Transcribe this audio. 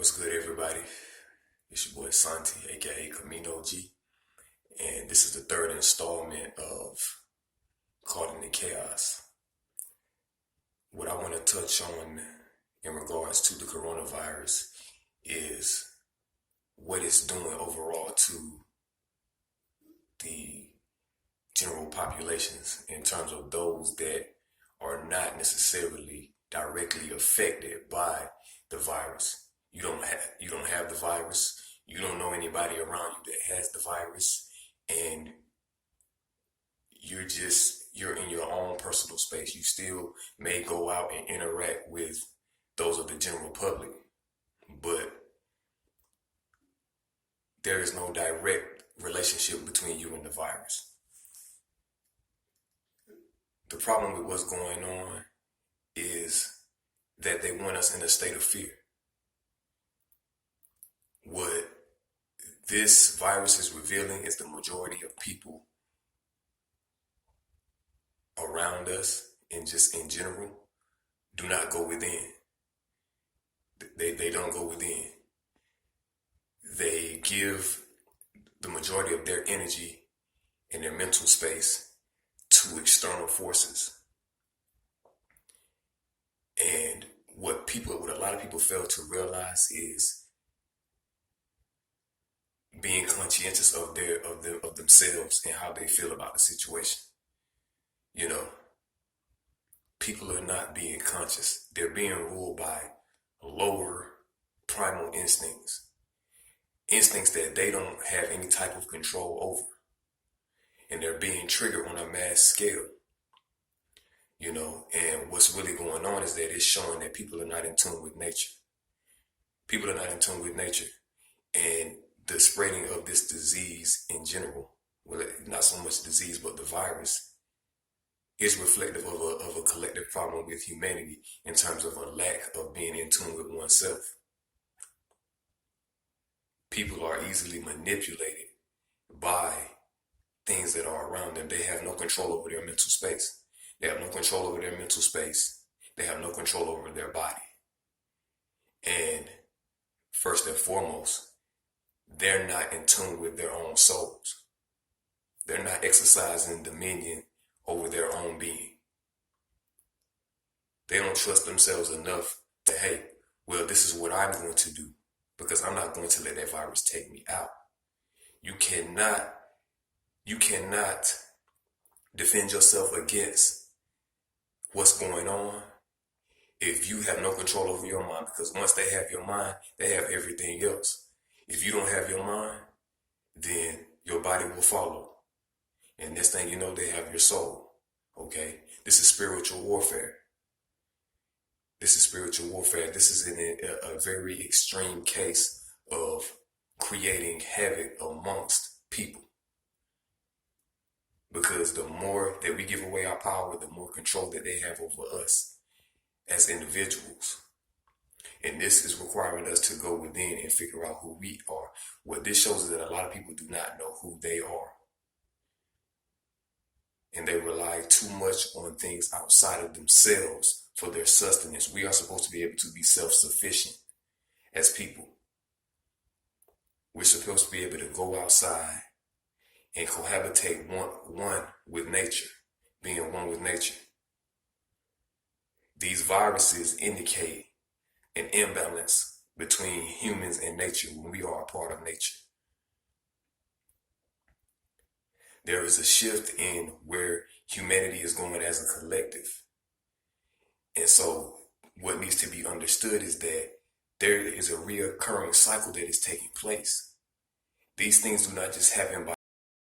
What's good, everybody? It's your boy Santi, aka Camino G, and this is the third installment of Caught in the Chaos. What I want to touch on in regards to the coronavirus is what it's doing overall to the general populations in terms of those that are not necessarily directly affected by the virus. You don't have the virus. You don't know anybody around you that has the virus, and you're in your own personal space. You still may go out and interact with those of the general public, but there is no direct relationship between you and the virus. The problem with what's going on is that they want us in a state of fear. What this virus is revealing is the majority of people around us and just in general do not go within. They don't go within. They give the majority of their energy and their mental space to external forces. And what a lot of people fail to realize is being conscientious of themselves and how they feel about the situation. You know, people are not being conscious. They're being ruled by lower primal instincts that they don't have any type of control over. And they're being triggered on a mass scale. You know, and what's really going on is that it's showing that people are not in tune with nature. People are not in tune with nature. And the spreading of this disease in general, well, not so much disease, but the virus, is reflective of a collective problem with humanity in terms of a lack of being in tune with oneself. People are easily manipulated by things that are around them. They have no control over their mental space. They have no control over their mental space. They have no control over their body. And first and foremost, they're not in tune with their own souls. They're not exercising dominion over their own being. They don't trust themselves enough to, hey, well, this is what I'm going to do because I'm not going to let that virus take me out. You cannot defend yourself against what's going on if you have no control over your mind, because once they have your mind, they have everything else. If you don't have your mind, then your body will follow. And next thing you know, they have your soul. Okay? This is spiritual warfare. This is spiritual warfare. This is a very extreme case of creating havoc amongst people. Because the more that we give away our power, the more control that they have over us as individuals. And this is requiring us to go within and figure out who we are. What this shows is that a lot of people do not know who they are. And they rely too much on things outside of themselves for their sustenance. We are supposed to be able to be self-sufficient as people. We're supposed to be able to go outside and cohabitate one with nature, being one with nature. These viruses indicate an imbalance between humans and nature when we are a part of nature. There is a shift in where humanity is going as a collective. And so what needs to be understood is that there is a reoccurring cycle that is taking place. These things do not just happen by